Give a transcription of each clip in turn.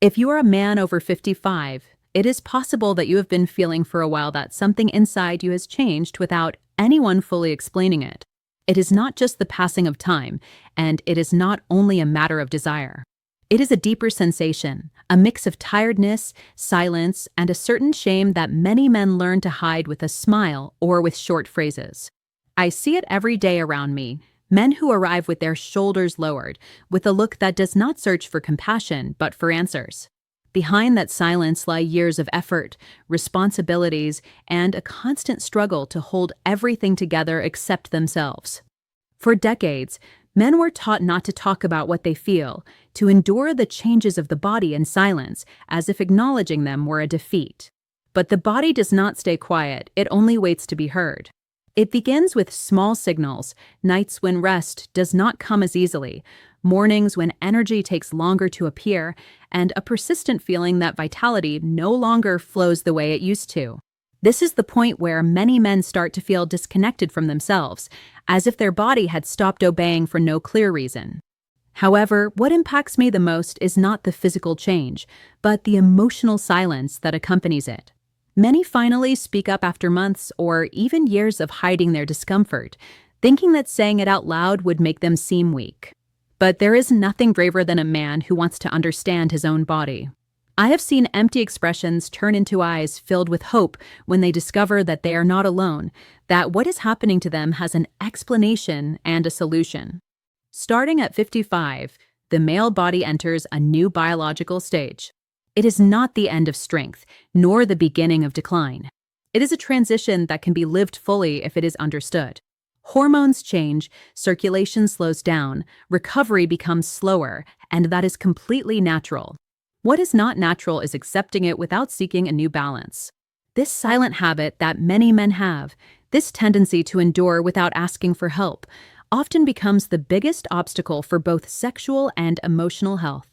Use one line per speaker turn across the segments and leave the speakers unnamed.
If you are a man over 55, it is possible that you have been feeling for a while that something inside you has changed without anyone fully explaining it. It is not just the passing of time, and it is not only a matter of desire. It is a deeper sensation, a mix of tiredness, silence, and a certain shame that many men learn to hide with a smile or with short phrases. I see it every day around me. Men who arrive with their shoulders lowered, with a look that does not search for compassion but for answers. Behind that silence lie years of effort, responsibilities, and a constant struggle to hold everything together except themselves. For decades, men were taught not to talk about what they feel, to endure the changes of the body in silence, as if acknowledging them were a defeat. But the body does not stay quiet, it only waits to be heard. It begins with small signals, nights when rest does not come as easily, mornings when energy takes longer to appear, and a persistent feeling that vitality no longer flows the way it used to. This is the point where many men start to feel disconnected from themselves, as if their body had stopped obeying for no clear reason. However, what impacts me the most is not the physical change, but the emotional silence that accompanies it. Many finally speak up after months or even years of hiding their discomfort, thinking that saying it out loud would make them seem weak. But there is nothing braver than a man who wants to understand his own body. I have seen empty expressions turn into eyes filled with hope when they discover that they are not alone, that what is happening to them has an explanation and a solution. Starting at 55, the male body enters a new biological stage. It is not the end of strength, nor the beginning of decline. It is a transition that can be lived fully if it is understood. Hormones change, circulation slows down, recovery becomes slower, and that is completely natural. What is not natural is accepting it without seeking a new balance. This silent habit that many men have, this tendency to endure without asking for help, often becomes the biggest obstacle for both sexual and emotional health.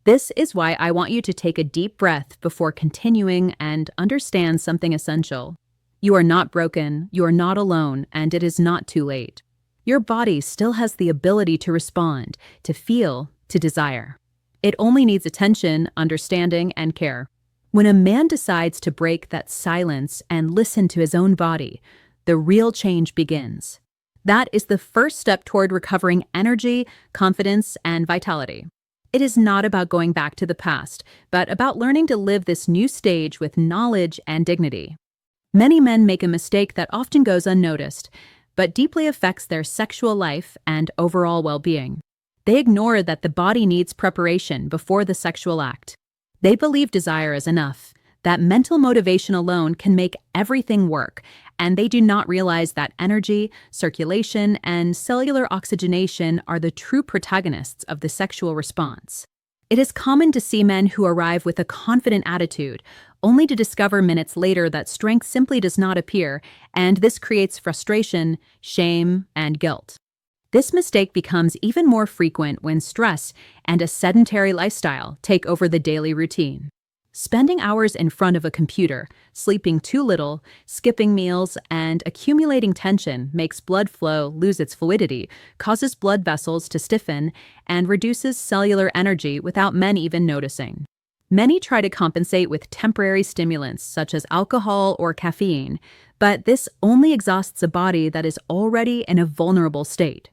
This is why I want you to take a deep breath before continuing and understand something essential. You are not broken, you are not alone, and it is not too late. Your body still has the ability to respond, to feel, to desire. It only needs attention, understanding, and care. When a man decides to break that silence and listen to his own body, the real change begins. That is the first step toward recovering energy, confidence, and vitality. It is not about going back to the past, but about learning to live this new stage with knowledge and dignity. Many men make a mistake that often goes unnoticed, but deeply affects their sexual life and overall well-being. They ignore that the body needs preparation before the sexual act. They believe desire is enough, that mental motivation alone can make everything work, and they do not realize that energy, circulation, and cellular oxygenation are the true protagonists of the sexual response. It is common to see men who arrive with a confident attitude, only to discover minutes later that strength simply does not appear, and this creates frustration, shame, and guilt. This mistake becomes even more frequent when stress and a sedentary lifestyle take over the daily routine. Spending hours in front of a computer, sleeping too little, skipping meals, and accumulating tension makes blood flow lose its fluidity, causes blood vessels to stiffen, and reduces cellular energy without men even noticing. Many try to compensate with temporary stimulants such as alcohol or caffeine, but this only exhausts a body that is already in a vulnerable state.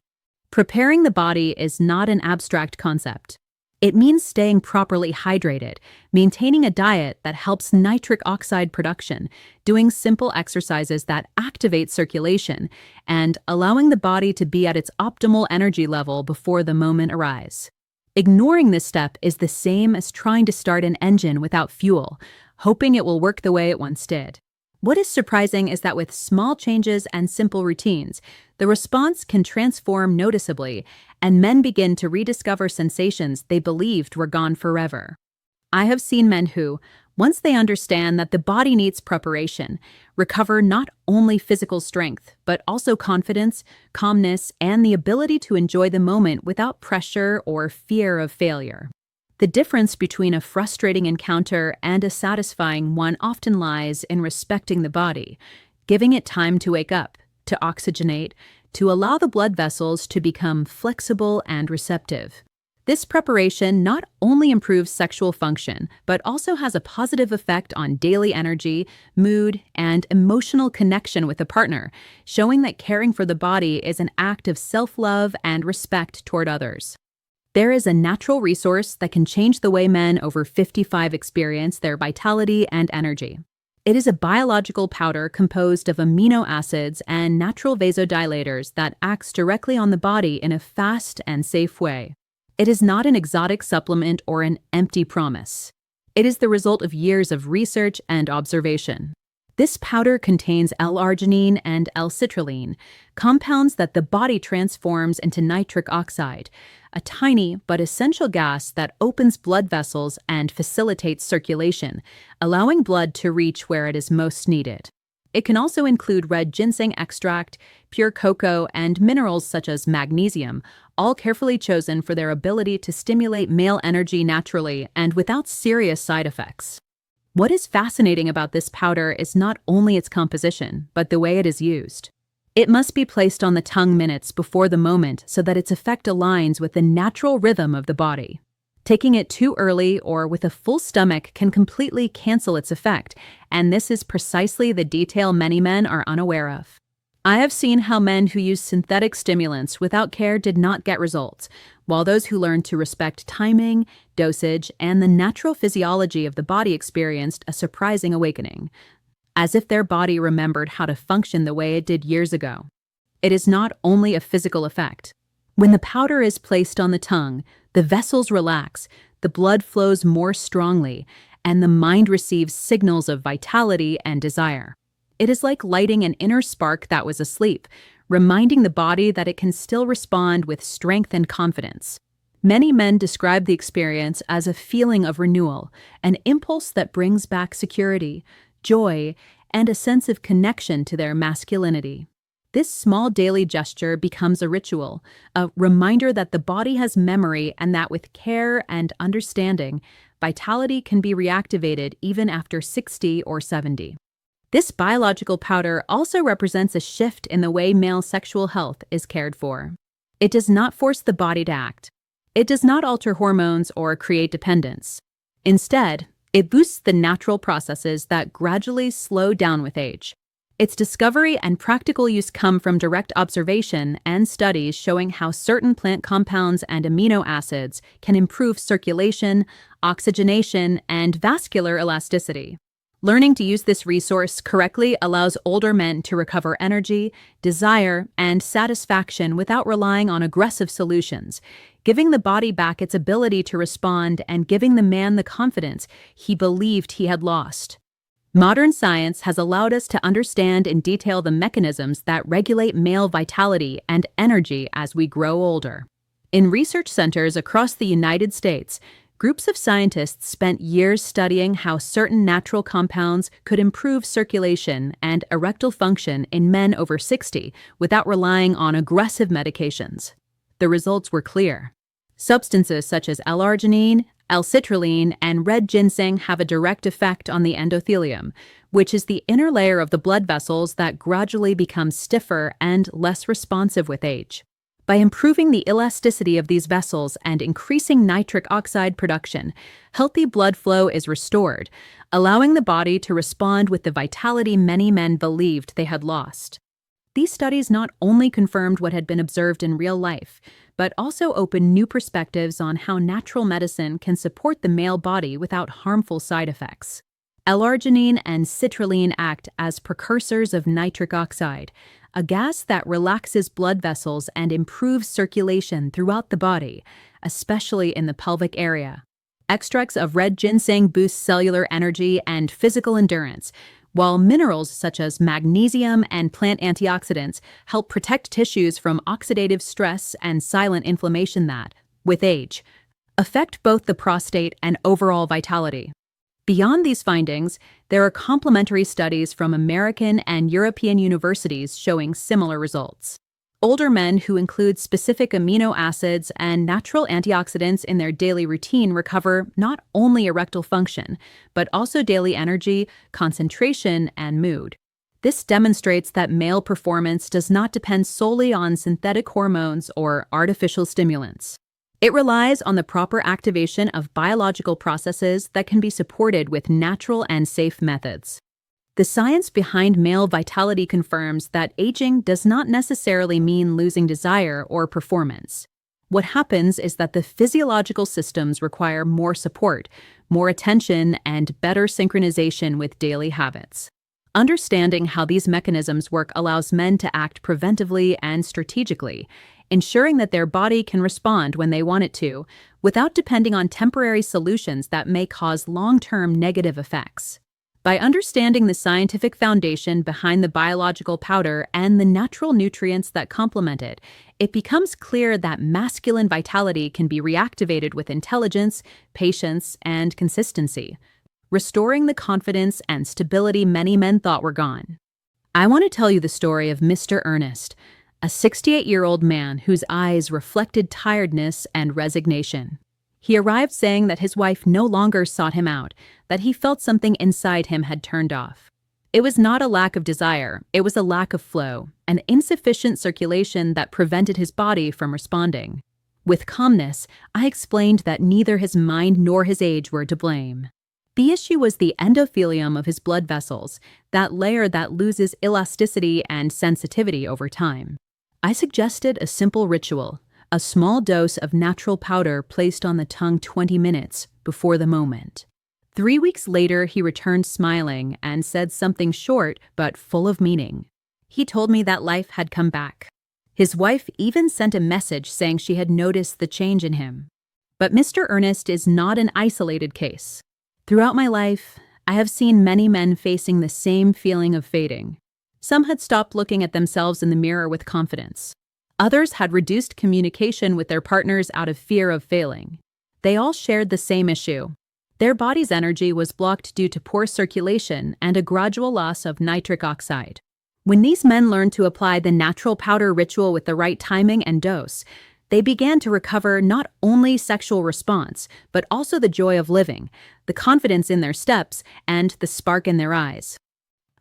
Preparing the body is not an abstract concept. It means staying properly hydrated, maintaining a diet that helps nitric oxide production, doing simple exercises that activate circulation, and allowing the body to be at its optimal energy level before the moment arrives. Ignoring this step is the same as trying to start an engine without fuel, hoping it will work the way it once did. What is surprising is that with small changes and simple routines, the response can transform noticeably, and men begin to rediscover sensations they believed were gone forever. I have seen men who, once they understand that the body needs preparation, recover not only physical strength, but also confidence, calmness, and the ability to enjoy the moment without pressure or fear of failure. The difference between a frustrating encounter and a satisfying one often lies in respecting the body, giving it time to wake up, to oxygenate, to allow the blood vessels to become flexible and receptive. This preparation not only improves sexual function, but also has a positive effect on daily energy, mood, and emotional connection with a partner, showing that caring for the body is an act of self-love and respect toward others. There is a natural resource that can change the way men over 55 experience their vitality and energy. It is a biological powder composed of amino acids and natural vasodilators that acts directly on the body in a fast and safe way. It is not an exotic supplement or an empty promise. It is the result of years of research and observation. This powder contains L-arginine and L-citrulline, compounds that the body transforms into nitric oxide, a tiny but essential gas that opens blood vessels and facilitates circulation, allowing blood to reach where it is most needed. It can also include red ginseng extract, pure cocoa, and minerals such as magnesium, all carefully chosen for their ability to stimulate male energy naturally and without serious side effects. What is fascinating about this powder is not only its composition, but the way it is used. It must be placed on the tongue minutes before the moment so that its effect aligns with the natural rhythm of the body. Taking it too early or with a full stomach can completely cancel its effect, and this is precisely the detail many men are unaware of. I have seen how men who used synthetic stimulants without care did not get results, while those who learned to respect timing, dosage, and the natural physiology of the body experienced a surprising awakening, as if their body remembered how to function the way it did years ago. It is not only a physical effect. When the powder is placed on the tongue, the vessels relax, the blood flows more strongly, and the mind receives signals of vitality and desire. It is like lighting an inner spark that was asleep, reminding the body that it can still respond with strength and confidence. Many men describe the experience as a feeling of renewal, an impulse that brings back security, joy, and a sense of connection to their masculinity. This small daily gesture becomes a ritual, a reminder that the body has memory and that with care and understanding, vitality can be reactivated even after 60 or 70. This biological powder also represents a shift in the way male sexual health is cared for. It does not force the body to act. It does not alter hormones or create dependence. Instead, it boosts the natural processes that gradually slow down with age. Its discovery and practical use come from direct observation and studies showing how certain plant compounds and amino acids can improve circulation, oxygenation, and vascular elasticity. Learning to use this resource correctly allows older men to recover energy, desire, and satisfaction without relying on aggressive solutions, giving the body back its ability to respond and giving the man the confidence he believed he had lost. Modern science has allowed us to understand in detail the mechanisms that regulate male vitality and energy as we grow older. In research centers across the United States, groups of scientists spent years studying how certain natural compounds could improve circulation and erectile function in men over 60 without relying on aggressive medications. The results were clear. Substances such as L-arginine, L-citrulline, and red ginseng have a direct effect on the endothelium, which is the inner layer of the blood vessels that gradually become stiffer and less responsive with age. By improving the elasticity of these vessels and increasing nitric oxide production, healthy blood flow is restored, allowing the body to respond with the vitality many men believed they had lost. These studies not only confirmed what had been observed in real life, but also opened new perspectives on how natural medicine can support the male body without harmful side effects. L-arginine and citrulline act as precursors of nitric oxide, a gas that relaxes blood vessels and improves circulation throughout the body, especially in the pelvic area. Extracts of red ginseng boost cellular energy and physical endurance, while minerals such as magnesium and plant antioxidants help protect tissues from oxidative stress and silent inflammation that, with age, affect both the prostate and overall vitality. Beyond these findings, there are complementary studies from American and European universities showing similar results. Older men who include specific amino acids and natural antioxidants in their daily routine recover not only erectile function, but also daily energy, concentration, and mood. This demonstrates that male performance does not depend solely on synthetic hormones or artificial stimulants. It relies on the proper activation of biological processes that can be supported with natural and safe methods. The science behind male vitality confirms that aging does not necessarily mean losing desire or performance. What happens is that the physiological systems require more support, more attention, and better synchronization with daily habits. Understanding how these mechanisms work allows men to act preventively and strategically, ensuring that their body can respond when they want it to, without depending on temporary solutions that may cause long-term negative effects. By understanding the scientific foundation behind the biological powder and the natural nutrients that complement it, it becomes clear that masculine vitality can be reactivated with intelligence, patience, and consistency, restoring the confidence and stability many men thought were gone. I want to tell you the story of Mr. Ernest, a 68-year-old man whose eyes reflected tiredness and resignation. He arrived saying that his wife no longer sought him out, that he felt something inside him had turned off. It was not a lack of desire, it was a lack of flow, an insufficient circulation that prevented his body from responding. With calmness, I explained that neither his mind nor his age were to blame. The issue was the endothelium of his blood vessels, that layer that loses elasticity and sensitivity over time. I suggested a simple ritual, a small dose of natural powder placed on the tongue 20 minutes before the moment. 3 weeks later, he returned smiling and said something short but full of meaning. He told me that life had come back. His wife even sent a message saying she had noticed the change in him. But Mr. Ernest is not an isolated case. Throughout my life, I have seen many men facing the same feeling of fading. Some had stopped looking at themselves in the mirror with confidence. Others had reduced communication with their partners out of fear of failing. They all shared the same issue. Their body's energy was blocked due to poor circulation and a gradual loss of nitric oxide. When these men learned to apply the natural powder ritual with the right timing and dose, they began to recover not only sexual response, but also the joy of living, the confidence in their steps, and the spark in their eyes.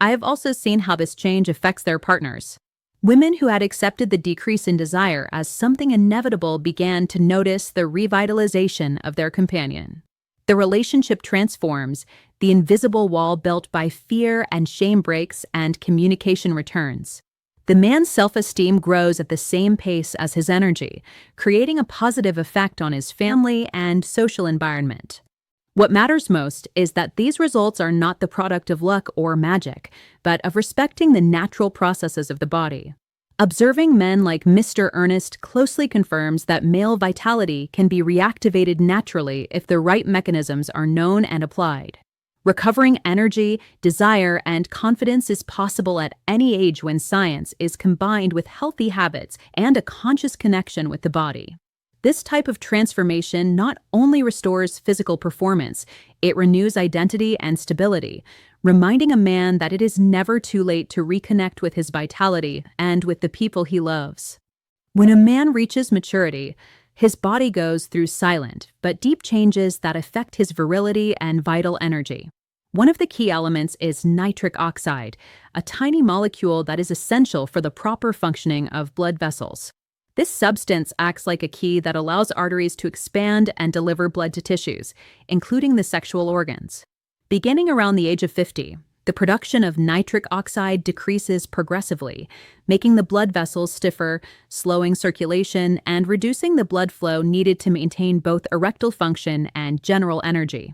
I have also seen how this change affects their partners. Women who had accepted the decrease in desire as something inevitable began to notice the revitalization of their companion. The relationship transforms, the invisible wall built by fear and shame breaks, and communication returns. The man's self-esteem grows at the same pace as his energy, creating a positive effect on his family and social environment. What matters most is that these results are not the product of luck or magic, but of respecting the natural processes of the body. Observing men like Mr. Ernest closely confirms that male vitality can be reactivated naturally if the right mechanisms are known and applied. Recovering energy, desire, and confidence is possible at any age when science is combined with healthy habits and a conscious connection with the body. This type of transformation not only restores physical performance, it renews identity and stability, reminding a man that it is never too late to reconnect with his vitality and with the people he loves. When a man reaches maturity, his body goes through silent but deep changes that affect his virility and vital energy. One of the key elements is nitric oxide, a tiny molecule that is essential for the proper functioning of blood vessels. This substance acts like a key that allows arteries to expand and deliver blood to tissues, including the sexual organs. Beginning around the age of 50, the production of nitric oxide decreases progressively, making the blood vessels stiffer, slowing circulation, and reducing the blood flow needed to maintain both erectile function and general energy.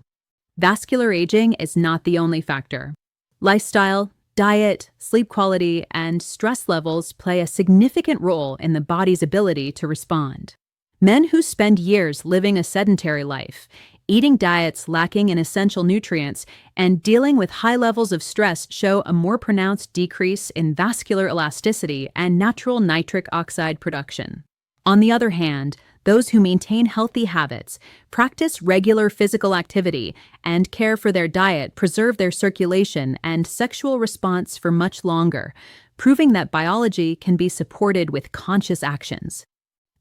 Vascular aging is not the only factor. Lifestyle, diet, sleep quality, and stress levels play a significant role in the body's ability to respond. Men who spend years living a sedentary life, eating diets lacking in essential nutrients, and dealing with high levels of stress show a more pronounced decrease in vascular elasticity and natural nitric oxide production. On the other hand, those who maintain healthy habits, practice regular physical activity, and care for their diet preserve their circulation and sexual response for much longer, proving that biology can be supported with conscious actions.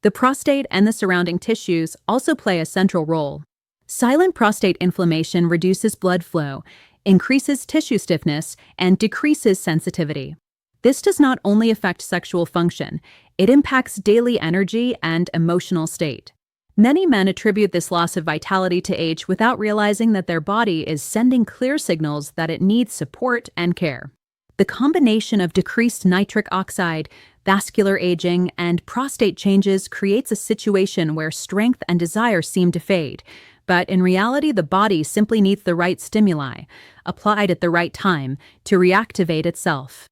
The prostate and the surrounding tissues also play a central role. Silent prostate inflammation reduces blood flow, increases tissue stiffness, and decreases sensitivity. This does not only affect sexual function, it impacts daily energy and emotional state. Many men attribute this loss of vitality to age without realizing that their body is sending clear signals that it needs support and care. The combination of decreased nitric oxide, vascular aging, and prostate changes creates a situation where strength and desire seem to fade. But in reality, the body simply needs the right stimuli, applied at the right time, to reactivate itself.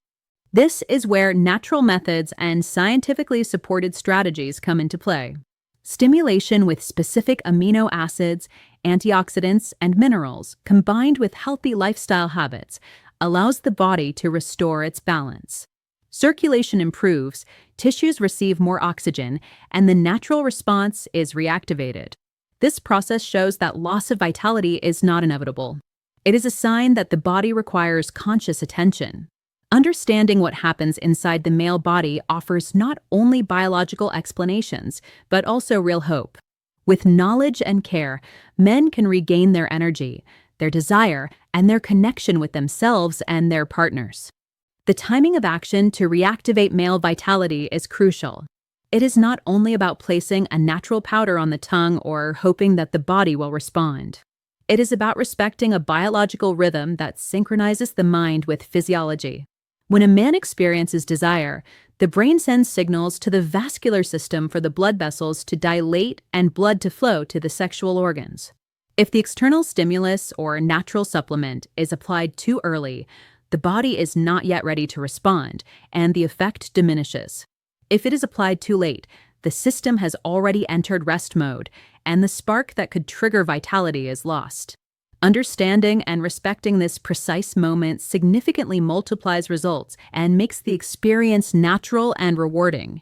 This is where natural methods and scientifically supported strategies come into play. Stimulation with specific amino acids, antioxidants, and minerals, combined with healthy lifestyle habits, allows the body to restore its balance. Circulation improves, tissues receive more oxygen, and the natural response is reactivated. This process shows that loss of vitality is not inevitable. It is a sign that the body requires conscious attention. Understanding what happens inside the male body offers not only biological explanations, but also real hope. With knowledge and care, men can regain their energy, their desire, and their connection with themselves and their partners. The timing of action to reactivate male vitality is crucial. It is not only about placing a natural powder on the tongue or hoping that the body will respond. It is about respecting a biological rhythm that synchronizes the mind with physiology. When a man experiences desire, the brain sends signals to the vascular system for the blood vessels to dilate and blood to flow to the sexual organs. If the external stimulus or natural supplement is applied too early, the body is not yet ready to respond, and the effect diminishes. If it is applied too late, the system has already entered rest mode, and the spark that could trigger vitality is lost. Understanding and respecting this precise moment significantly multiplies results and makes the experience natural and rewarding.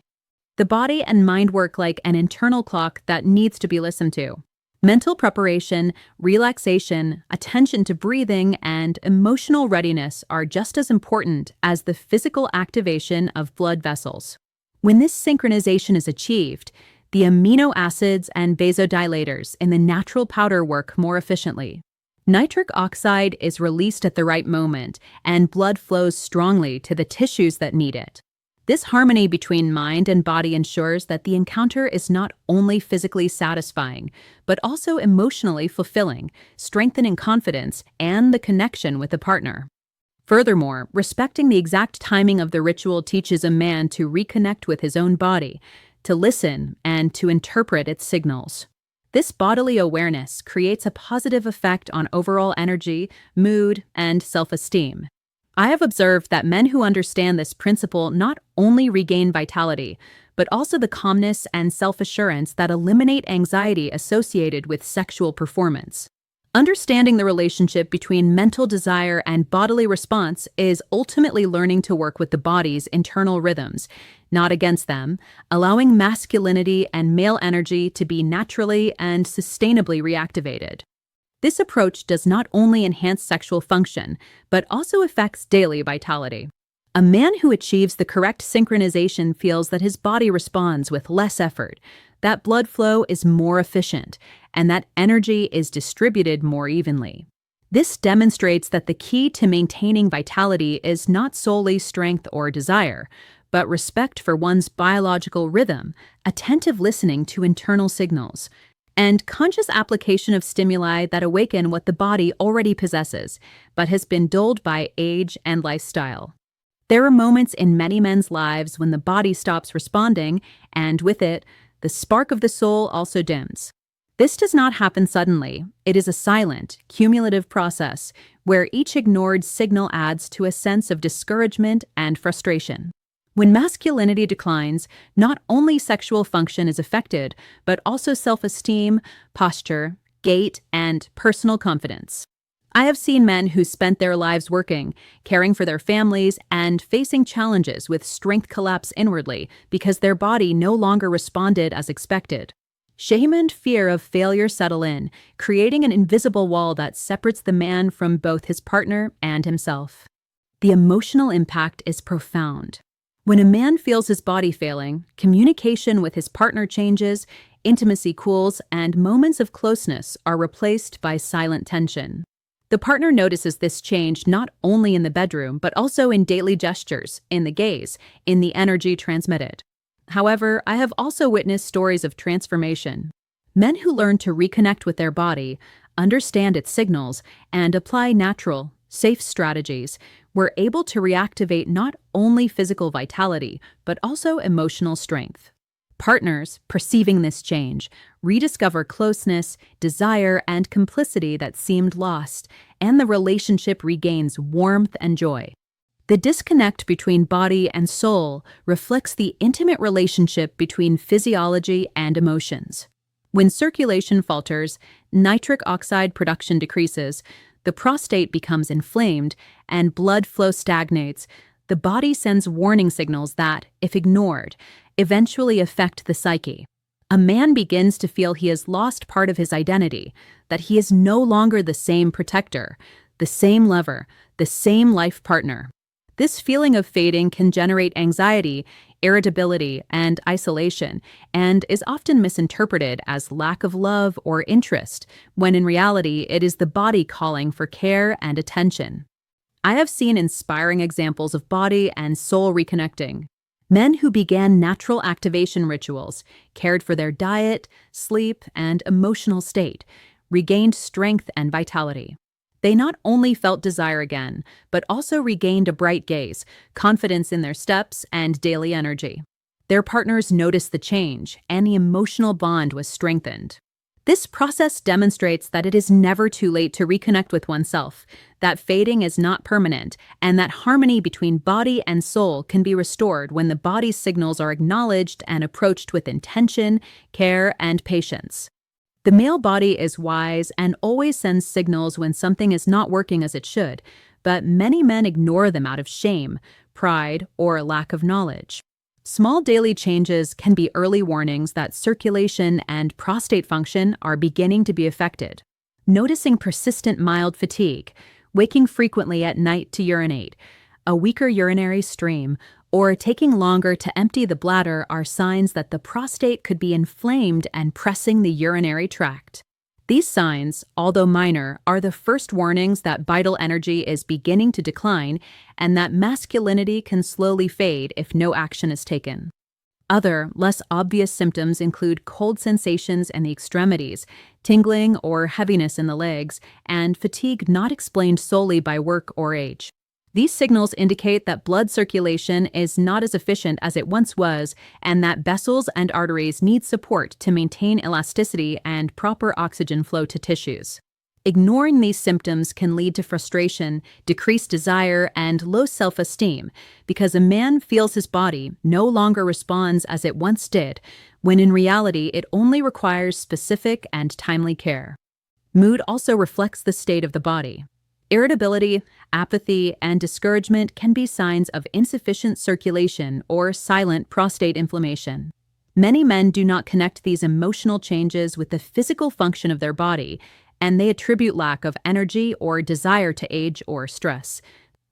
The body and mind work like an internal clock that needs to be listened to. Mental preparation, relaxation, attention to breathing, and emotional readiness are just as important as the physical activation of blood vessels. When this synchronization is achieved, the amino acids and vasodilators in the natural powder work more efficiently. Nitric oxide is released at the right moment, and blood flows strongly to the tissues that need it. This harmony between mind and body ensures that the encounter is not only physically satisfying, but also emotionally fulfilling, strengthening confidence and the connection with the partner. Furthermore, respecting the exact timing of the ritual teaches a man to reconnect with his own body, to listen, and to interpret its signals. This bodily awareness creates a positive effect on overall energy, mood, and self-esteem. I have observed that men who understand this principle not only regain vitality, but also the calmness and self-assurance that eliminate anxiety associated with sexual performance. Understanding the relationship between mental desire and bodily response is ultimately learning to work with the body's internal rhythms, not against them, allowing masculinity and male energy to be naturally and sustainably reactivated. This approach does not only enhance sexual function, but also affects daily vitality. A man who achieves the correct synchronization feels that his body responds with less effort, that blood flow is more efficient, and that energy is distributed more evenly. This demonstrates that the key to maintaining vitality is not solely strength or desire, but respect for one's biological rhythm, attentive listening to internal signals, and conscious application of stimuli that awaken what the body already possesses, but has been dulled by age and lifestyle. There are moments in many men's lives when the body stops responding, and with it, the spark of the soul also dims. This does not happen suddenly. It is a silent, cumulative process where each ignored signal adds to a sense of discouragement and frustration. When masculinity declines, not only sexual function is affected, but also self-esteem, posture, gait, and personal confidence. I have seen men who spent their lives working, caring for their families, and facing challenges with strength collapse inwardly because their body no longer responded as expected. Shame and fear of failure settle in, creating an invisible wall that separates the man from both his partner and himself. The emotional impact is profound. When a man feels his body failing, communication with his partner changes, intimacy cools, and moments of closeness are replaced by silent tension. The partner notices this change not only in the bedroom, but also in daily gestures, in the gaze, in the energy transmitted. However, I have also witnessed stories of transformation. Men who learn to reconnect with their body, understand its signals, and apply natural, safe strategies were able to reactivate not only physical vitality, but also emotional strength. Partners, perceiving this change, rediscover closeness, desire, and complicity that seemed lost, and the relationship regains warmth and joy. The disconnect between body and soul reflects the intimate relationship between physiology and emotions. When circulation falters, nitric oxide production decreases, the prostate becomes inflamed, and blood flow stagnates. The body sends warning signals that, if ignored, eventually affect the psyche. A man begins to feel he has lost part of his identity, that he is no longer the same protector, the same lover, the same life partner. This feeling of fading can generate anxiety, irritability, and isolation, and is often misinterpreted as lack of love or interest, when in reality it is the body calling for care and attention. I have seen inspiring examples of body and soul reconnecting. Men who began natural activation rituals, cared for their diet, sleep, and emotional state, regained strength and vitality. They not only felt desire again, but also regained a bright gaze, confidence in their steps, and daily energy. Their partners noticed the change, and the emotional bond was strengthened. This process demonstrates that it is never too late to reconnect with oneself, that fading is not permanent, and that harmony between body and soul can be restored when the body's signals are acknowledged and approached with intention, care, and patience. The male body is wise and always sends signals when something is not working as it should, but many men ignore them out of shame, pride, or lack of knowledge. Small daily changes can be early warnings that circulation and prostate function are beginning to be affected. Noticing persistent mild fatigue, waking frequently at night to urinate, a weaker urinary stream, or taking longer to empty the bladder are signs that the prostate could be inflamed and pressing the urinary tract. These signs, although minor, are the first warnings that vital energy is beginning to decline and that masculinity can slowly fade if no action is taken. Other, less obvious symptoms include cold sensations in the extremities, tingling or heaviness in the legs, and fatigue not explained solely by work or age. These signals indicate that blood circulation is not as efficient as it once was, and that vessels and arteries need support to maintain elasticity and proper oxygen flow to tissues. Ignoring these symptoms can lead to frustration, decreased desire, and low self-esteem, because a man feels his body no longer responds as it once did, when in reality it only requires specific and timely care. Mood also reflects the state of the body. Irritability, apathy, and discouragement can be signs of insufficient circulation or silent prostate inflammation. Many men do not connect these emotional changes with the physical function of their body, and they attribute lack of energy or desire to age or stress,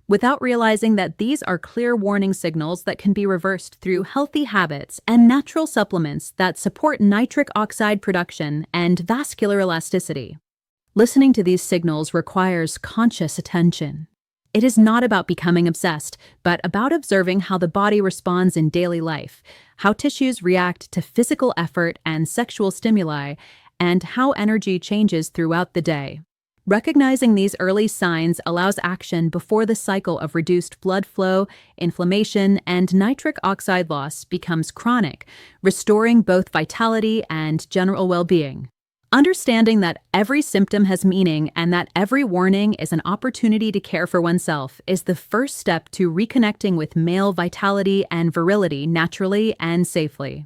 without realizing that these are clear warning signals that can be reversed through healthy habits and natural supplements that support nitric oxide production and vascular elasticity. Listening to these signals requires conscious attention. It is not about becoming obsessed, but about observing how the body responds in daily life, how tissues react to physical effort and sexual stimuli, and how energy changes throughout the day. Recognizing these early signs allows action before the cycle of reduced blood flow, inflammation, and nitric oxide loss becomes chronic, restoring both vitality and general well-being. Understanding that every symptom has meaning and that every warning is an opportunity to care for oneself is the first step to reconnecting with male vitality and virility naturally and safely.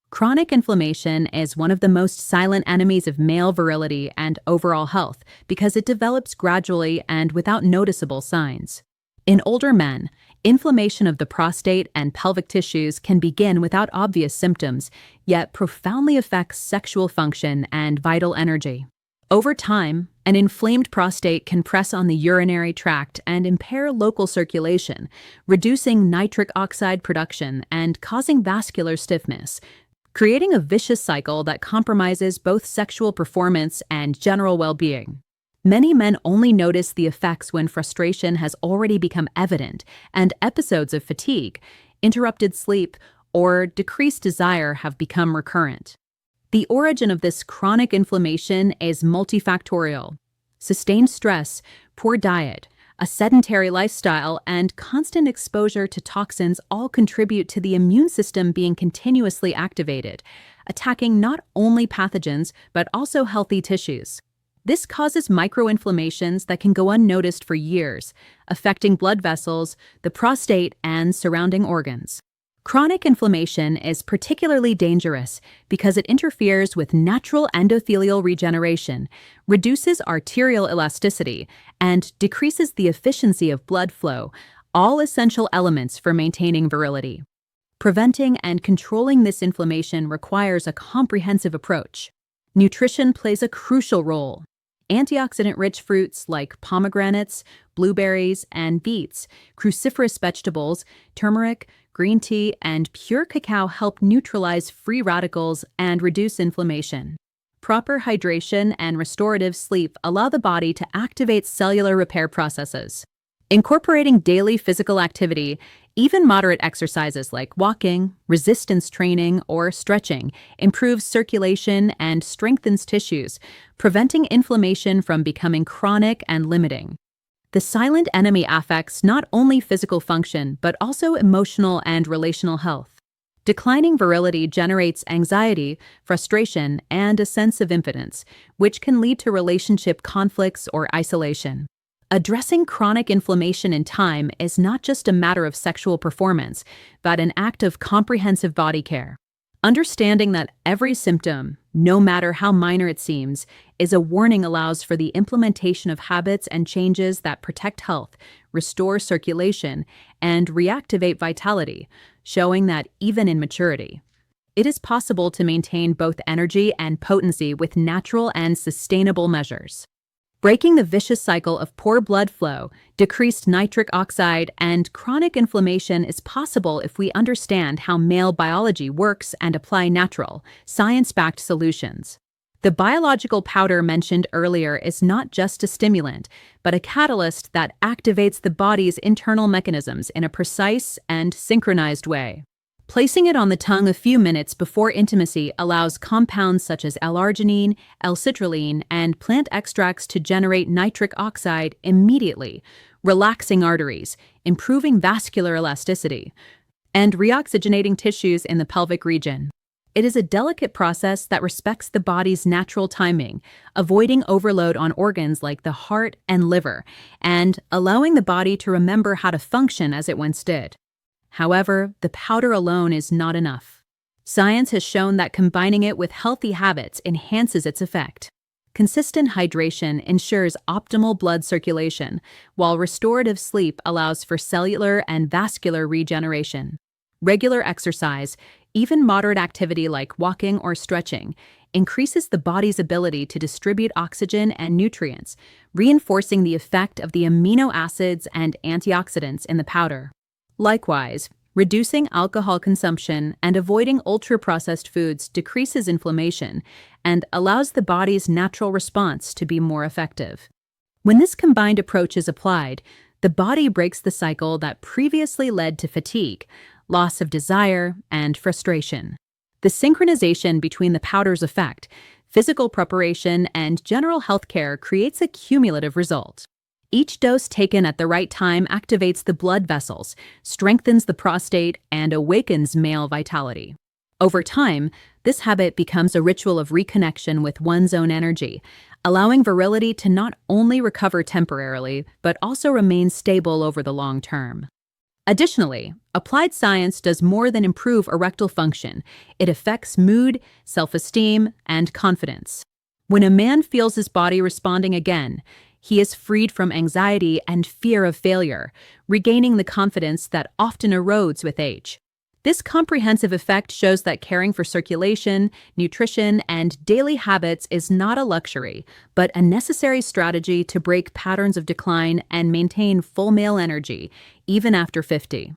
Chronic inflammation is one of the most silent enemies of male virility and overall health because it develops gradually and without noticeable signs. In older men, inflammation of the prostate and pelvic tissues can begin without obvious symptoms, yet profoundly affects sexual function and vital energy. Over time, an inflamed prostate can press on the urinary tract and impair local circulation, reducing nitric oxide production and causing vascular stiffness, creating a vicious cycle that compromises both sexual performance and general well-being. Many men only notice the effects when frustration has already become evident and episodes of fatigue, interrupted sleep, or decreased desire have become recurrent. The origin of this chronic inflammation is multifactorial. Sustained stress, poor diet, a sedentary lifestyle, and constant exposure to toxins all contribute to the immune system being continuously activated, attacking not only pathogens but also healthy tissues. This causes microinflammations that can go unnoticed for years, affecting blood vessels, the prostate, and surrounding organs. Chronic inflammation is particularly dangerous because it interferes with natural endothelial regeneration, reduces arterial elasticity, and decreases the efficiency of blood flow, all essential elements for maintaining virility. Preventing and controlling this inflammation requires a comprehensive approach. Nutrition plays a crucial role. Antioxidant-rich fruits like pomegranates, blueberries, and beets, cruciferous vegetables, turmeric, green tea, and pure cacao help neutralize free radicals and reduce inflammation. Proper hydration and restorative sleep allow the body to activate cellular repair processes. Incorporating daily physical activity, even moderate exercises like walking, resistance training, or stretching, improves circulation and strengthens tissues, preventing inflammation from becoming chronic and limiting. The silent enemy affects not only physical function but also emotional and relational health. Declining virility generates anxiety, frustration, and a sense of impotence, which can lead to relationship conflicts or isolation. Addressing chronic inflammation in time is not just a matter of sexual performance, but an act of comprehensive body care. Understanding that every symptom, no matter how minor it seems, is a warning allows for the implementation of habits and changes that protect health, restore circulation, and reactivate vitality, showing that even in maturity, it is possible to maintain both energy and potency with natural and sustainable measures. Breaking the vicious cycle of poor blood flow, decreased nitric oxide, and chronic inflammation is possible if we understand how male biology works and apply natural, science-backed solutions. The biological powder mentioned earlier is not just a stimulant, but a catalyst that activates the body's internal mechanisms in a precise and synchronized way. Placing it on the tongue a few minutes before intimacy allows compounds such as L-arginine, L-citrulline, and plant extracts to generate nitric oxide immediately, relaxing arteries, improving vascular elasticity, and reoxygenating tissues in the pelvic region. It is a delicate process that respects the body's natural timing, avoiding overload on organs like the heart and liver, and allowing the body to remember how to function as it once did. However, the powder alone is not enough. Science has shown that combining it with healthy habits enhances its effect. Consistent hydration ensures optimal blood circulation, while restorative sleep allows for cellular and vascular regeneration. Regular exercise, even moderate activity like walking or stretching, increases the body's ability to distribute oxygen and nutrients, reinforcing the effect of the amino acids and antioxidants in the powder. Likewise, reducing alcohol consumption and avoiding ultra-processed foods decreases inflammation and allows the body's natural response to be more effective. When this combined approach is applied, the body breaks the cycle that previously led to fatigue, loss of desire, and frustration. The synchronization between the powder's effect, physical preparation, and general health care creates a cumulative result. Each dose taken at the right time activates the blood vessels, strengthens the prostate, and awakens male vitality. Over time, this habit becomes a ritual of reconnection with one's own energy, allowing virility to not only recover temporarily, but also remain stable over the long term. Additionally, applied science does more than improve erectile function. It affects mood, self-esteem, and confidence. When a man feels his body responding again, he is freed from anxiety and fear of failure, regaining the confidence that often erodes with age. This comprehensive effect shows that caring for circulation, nutrition, and daily habits is not a luxury, but a necessary strategy to break patterns of decline and maintain full male energy, even after 50.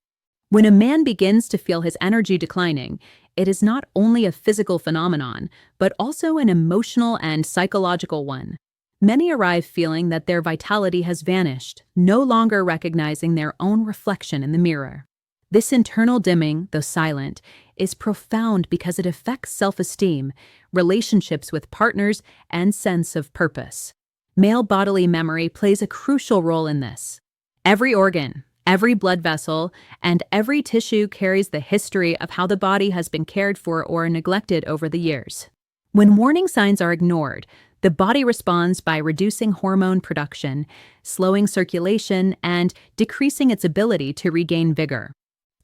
When a man begins to feel his energy declining, it is not only a physical phenomenon, but also an emotional and psychological one. Many arrive feeling that their vitality has vanished, no longer recognizing their own reflection in the mirror. This internal dimming, though silent, is profound because it affects self-esteem, relationships with partners, and sense of purpose. Male bodily memory plays a crucial role in this. Every organ, every blood vessel, and every tissue carries the history of how the body has been cared for or neglected over the years. When warning signs are ignored, the body responds by reducing hormone production, slowing circulation, and decreasing its ability to regain vigor.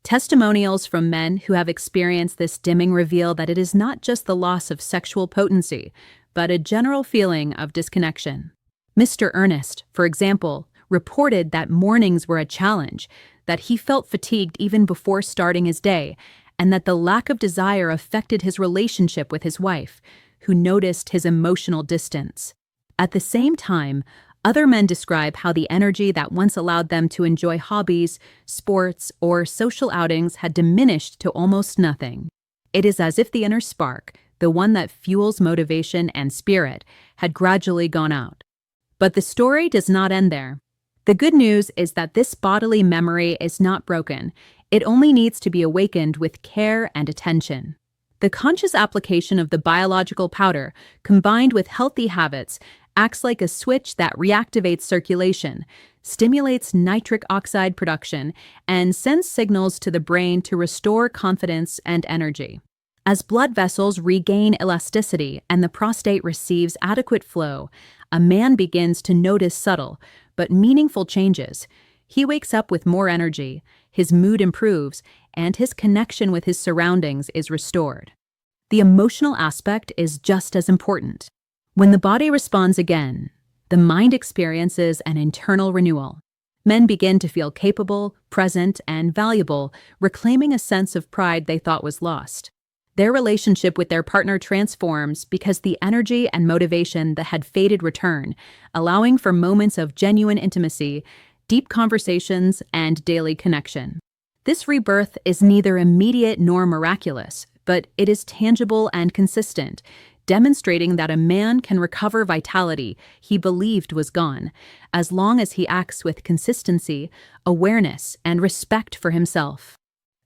Testimonials from men who have experienced this dimming reveal that it is not just the loss of sexual potency, but a general feeling of disconnection. Mr. Ernest, for example, reported that mornings were a challenge, that he felt fatigued even before starting his day, and that the lack of desire affected his relationship with his wife, who noticed his emotional distance. At the same time, other men describe how the energy that once allowed them to enjoy hobbies, sports, or social outings had diminished to almost nothing. It is as if the inner spark, the one that fuels motivation and spirit, had gradually gone out. But the story does not end there. The good news is that this bodily memory is not broken. It only needs to be awakened with care and attention. The conscious application of the biological powder, combined with healthy habits, acts like a switch that reactivates circulation, stimulates nitric oxide production, and sends signals to the brain to restore confidence and energy. As blood vessels regain elasticity and the prostate receives adequate flow, a man begins to notice subtle but meaningful changes. He wakes up with more energy, his mood improves, and his connection with his surroundings is restored. The emotional aspect is just as important. When the body responds again, the mind experiences an internal renewal. Men begin to feel capable, present, and valuable, reclaiming a sense of pride they thought was lost. Their relationship with their partner transforms because the energy and motivation that had faded return, allowing for moments of genuine intimacy, deep conversations, and daily connection. This rebirth is neither immediate nor miraculous, but it is tangible and consistent, demonstrating that a man can recover vitality he believed was gone, as long as he acts with consistency, awareness, and respect for himself.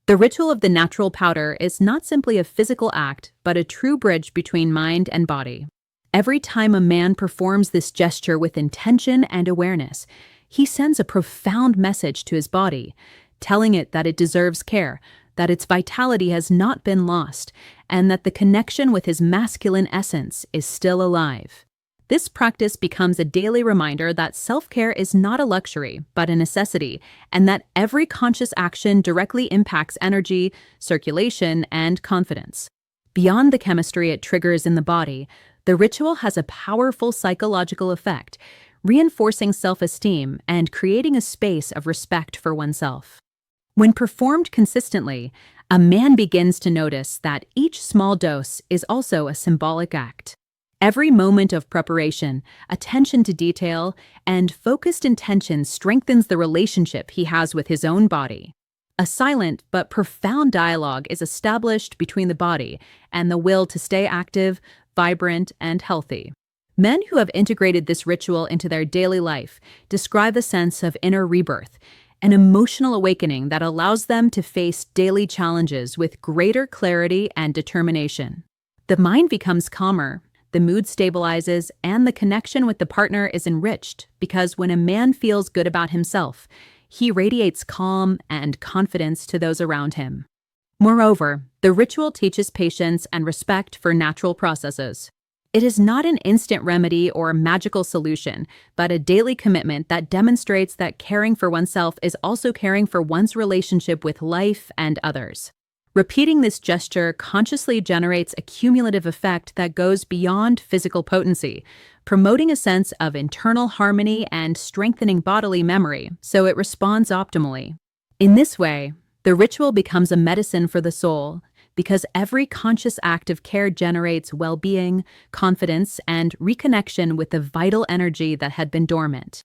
The ritual of the natural powder is not simply a physical act, but a true bridge between mind and body. Every time a man performs this gesture with intention and awareness, he sends a profound message to his body, telling it that it deserves care, that its vitality has not been lost, and that the connection with his masculine essence is still alive. This practice becomes a daily reminder that self-care is not a luxury, but a necessity, and that every conscious action directly impacts energy, circulation, and confidence. Beyond the chemistry it triggers in the body, the ritual has a powerful psychological effect, reinforcing self-esteem and creating a space of respect for oneself. When performed consistently, a man begins to notice that each small dose is also a symbolic act. Every moment of preparation, attention to detail, and focused intention strengthens the relationship he has with his own body. A silent but profound dialogue is established between the body and the will to stay active, vibrant, and healthy. Men who have integrated this ritual into their daily life describe a sense of inner rebirth, an emotional awakening that allows them to face daily challenges with greater clarity and determination. The mind becomes calmer, the mood stabilizes, and the connection with the partner is enriched because when a man feels good about himself, he radiates calm and confidence to those around him. Moreover, the ritual teaches patience and respect for natural processes. It is not an instant remedy or magical solution, but a daily commitment that demonstrates that caring for oneself is also caring for one's relationship with life and others. Repeating this gesture consciously generates a cumulative effect that goes beyond physical potency, promoting a sense of internal harmony and strengthening bodily memory so it responds optimally. In this way, the ritual becomes a medicine for the soul, because every conscious act of care generates well-being, confidence, and reconnection with the vital energy that had been dormant.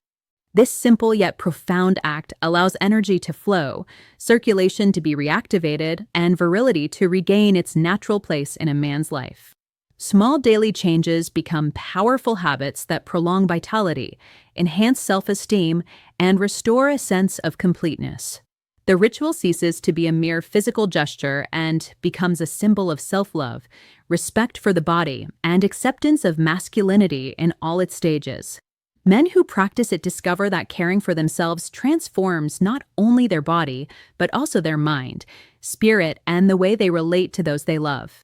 This simple yet profound act allows energy to flow, circulation to be reactivated, and virility to regain its natural place in a man's life. Small daily changes become powerful habits that prolong vitality, enhance self-esteem, and restore a sense of completeness. The ritual ceases to be a mere physical gesture and becomes a symbol of self-love, respect for the body, and acceptance of masculinity in all its stages. Men who practice it discover that caring for themselves transforms not only their body, but also their mind, spirit, and the way they relate to those they love.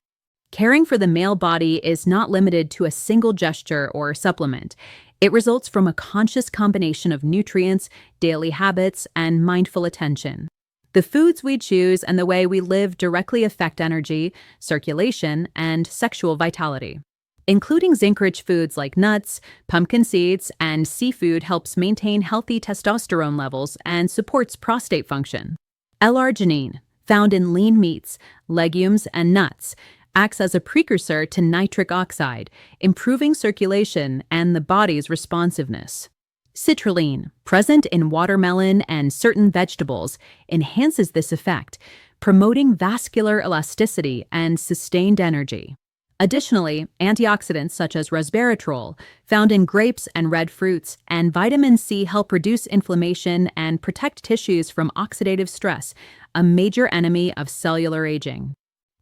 Caring for the male body is not limited to a single gesture or supplement. It results from a conscious combination of nutrients, daily habits, and mindful attention. The foods we choose and the way we live directly affect energy, circulation, and sexual vitality. Including zinc-rich foods like nuts, pumpkin seeds, and seafood helps maintain healthy testosterone levels and supports prostate function. L-arginine, found in lean meats, legumes, and nuts, acts as a precursor to nitric oxide, improving circulation and the body's responsiveness. Citrulline, present in watermelon and certain vegetables, enhances this effect, promoting vascular elasticity and sustained energy. Additionally, antioxidants such as resveratrol, found in grapes and red fruits, and vitamin C help reduce inflammation and protect tissues from oxidative stress, a major enemy of cellular aging.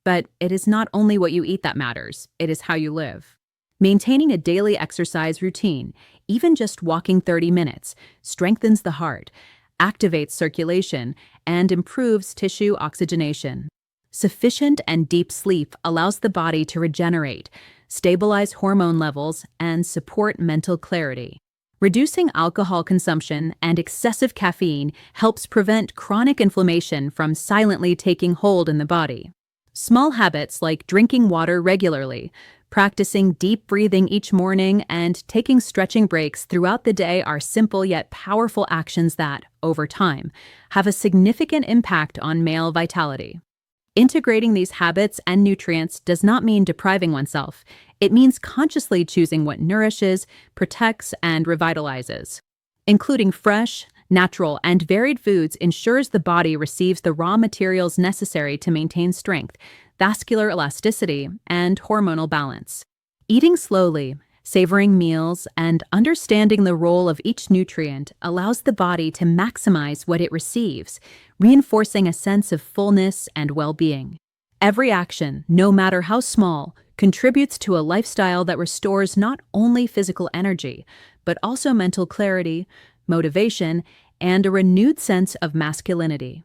But it is not only what you eat that matters, it is how you live. Maintaining a daily exercise routine, even just walking 30 minutes, strengthens the heart, activates circulation, and improves tissue oxygenation. Sufficient and deep sleep allows the body to regenerate, stabilize hormone levels, and support mental clarity. Reducing alcohol consumption and excessive caffeine helps prevent chronic inflammation from silently taking hold in the body. Small habits like drinking water regularly, practicing deep breathing each morning, and taking stretching breaks throughout the day are simple yet powerful actions that, over time, have a significant impact on male vitality. Integrating these habits and nutrients does not mean depriving oneself. It means consciously choosing what nourishes, protects, and revitalizes. Including fresh, natural, and varied foods ensures the body receives the raw materials necessary to maintain strength, vascular elasticity, and hormonal balance. Eating slowly, savoring meals, and understanding the role of each nutrient allows the body to maximize what it receives, reinforcing a sense of fullness and well-being. Every action, no matter how small, contributes to a lifestyle that restores not only physical energy, but also mental clarity, motivation, and a renewed sense of masculinity.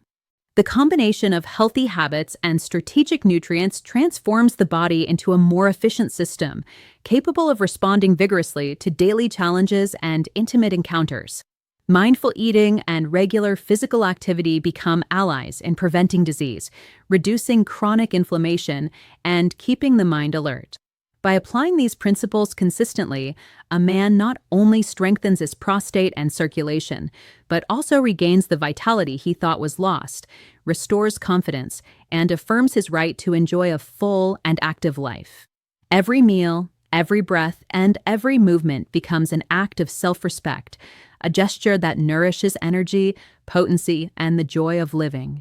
The combination of healthy habits and strategic nutrients transforms the body into a more efficient system, capable of responding vigorously to daily challenges and intimate encounters. Mindful eating and regular physical activity become allies in preventing disease, reducing chronic inflammation, and keeping the mind alert. By applying these principles consistently, a man not only strengthens his prostate and circulation, but also regains the vitality he thought was lost, restores confidence, and affirms his right to enjoy a full and active life. Every meal, every breath, and every movement becomes an act of self-respect, a gesture that nourishes energy, potency, and the joy of living.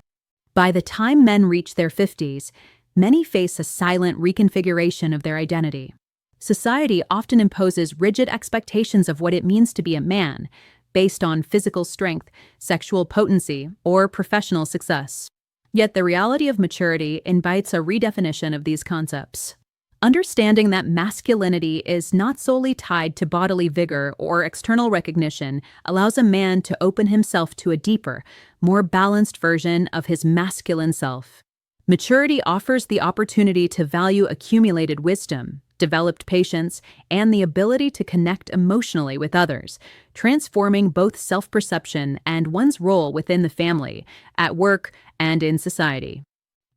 By the time men reach their 50s, many face a silent reconfiguration of their identity. Society often imposes rigid expectations of what it means to be a man, based on physical strength, sexual potency, or professional success. Yet the reality of maturity invites a redefinition of these concepts. Understanding that masculinity is not solely tied to bodily vigor or external recognition allows a man to open himself to a deeper, more balanced version of his masculine self. Maturity offers the opportunity to value accumulated wisdom, developed patience, and the ability to connect emotionally with others, transforming both self-perception and one's role within the family, at work, and in society.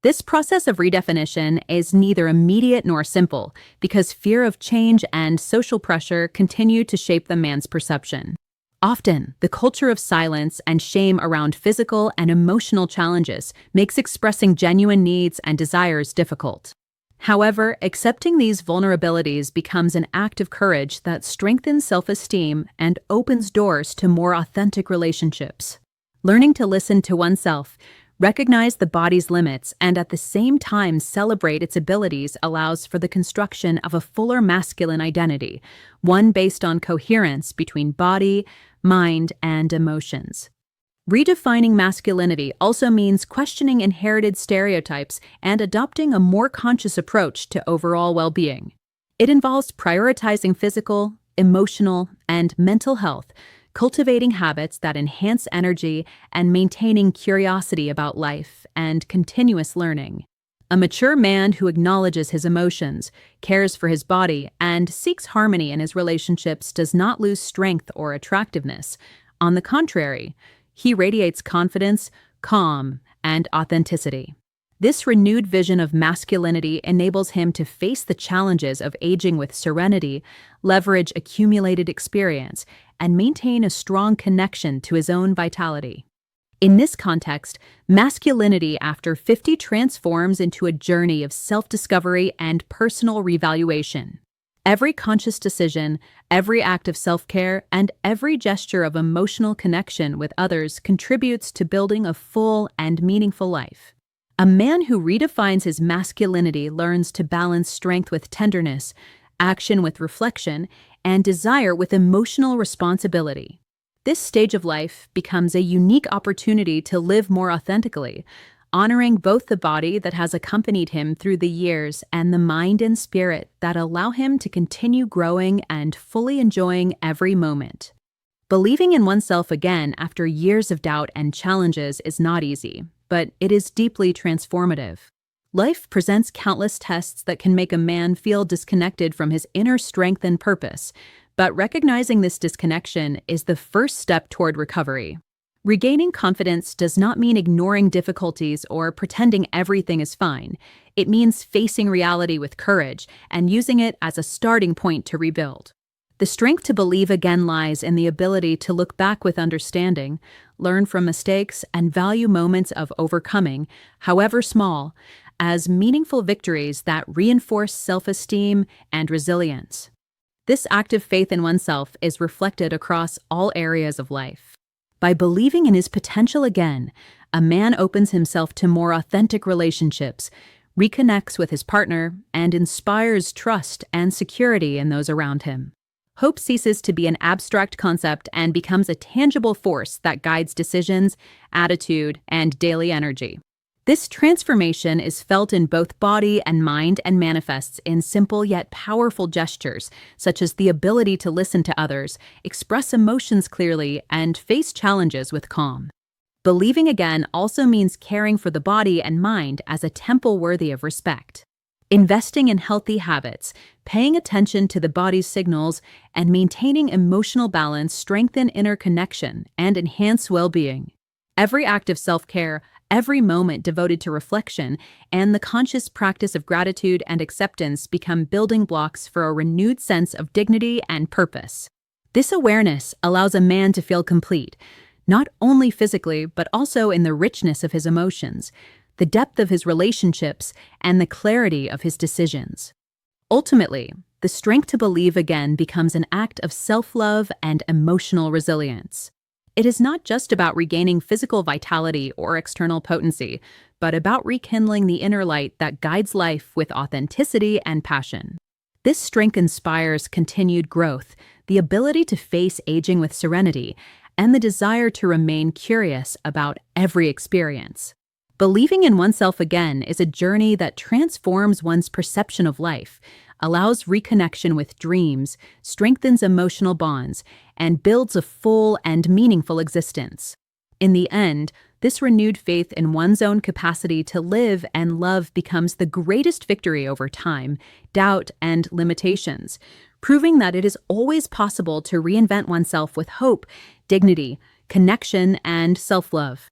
This process of redefinition is neither immediate nor simple, because fear of change and social pressure continue to shape the man's perception. Often, the culture of silence and shame around physical and emotional challenges makes expressing genuine needs and desires difficult. However, accepting these vulnerabilities becomes an act of courage that strengthens self-esteem and opens doors to more authentic relationships. Learning to listen to oneself, recognize the body's limits, and at the same time celebrate its abilities allows for the construction of a fuller masculine identity, one based on coherence between body, mind, and emotions. Redefining masculinity also means questioning inherited stereotypes and adopting a more conscious approach to overall well-being. It involves prioritizing physical, emotional, and mental health, cultivating habits that enhance energy, and maintaining curiosity about life and continuous learning. A mature man who acknowledges his emotions, cares for his body, and seeks harmony in his relationships does not lose strength or attractiveness. On the contrary, he radiates confidence, calm, and authenticity. This renewed vision of masculinity enables him to face the challenges of aging with serenity, leverage accumulated experience, and maintain a strong connection to his own vitality. In this context, masculinity after 50 transforms into a journey of self-discovery and personal revaluation. Every conscious decision, every act of self-care, and every gesture of emotional connection with others contributes to building a full and meaningful life. A man who redefines his masculinity learns to balance strength with tenderness, action with reflection, and desire with emotional responsibility. This stage of life becomes a unique opportunity to live more authentically, honoring both the body that has accompanied him through the years and the mind and spirit that allow him to continue growing and fully enjoying every moment. Believing in oneself again after years of doubt and challenges is not easy, but it is deeply transformative. Life presents countless tests that can make a man feel disconnected from his inner strength and purpose, but recognizing this disconnection is the first step toward recovery. Regaining confidence does not mean ignoring difficulties or pretending everything is fine. It means facing reality with courage and using it as a starting point to rebuild. The strength to believe again lies in the ability to look back with understanding, learn from mistakes, and value moments of overcoming, however small, as meaningful victories that reinforce self-esteem and resilience. This active faith in oneself is reflected across all areas of life. By believing in his potential again, a man opens himself to more authentic relationships, reconnects with his partner, and inspires trust and security in those around him. Hope ceases to be an abstract concept and becomes a tangible force that guides decisions, attitude, and daily energy. This transformation is felt in both body and mind and manifests in simple yet powerful gestures, such as the ability to listen to others, express emotions clearly, and face challenges with calm. Believing again also means caring for the body and mind as a temple worthy of respect. Investing in healthy habits, paying attention to the body's signals, and maintaining emotional balance strengthen inner connection and enhance well-being. Every act of self-care, every moment devoted to reflection, and the conscious practice of gratitude and acceptance become building blocks for a renewed sense of dignity and purpose. This awareness allows a man to feel complete, not only physically, but also in the richness of his emotions, the depth of his relationships, and the clarity of his decisions. Ultimately, the strength to believe again becomes an act of self-love and emotional resilience. It is not just about regaining physical vitality or external potency, but about rekindling the inner light that guides life with authenticity and passion. This strength inspires continued growth, the ability to face aging with serenity, and the desire to remain curious about every experience. Believing in oneself again is a journey that transforms one's perception of life, allows reconnection with dreams, strengthens emotional bonds, and builds a full and meaningful existence. In the end, this renewed faith in one's own capacity to live and love becomes the greatest victory over time, doubt, and limitations, proving that it is always possible to reinvent oneself with hope, dignity, connection, and self-love.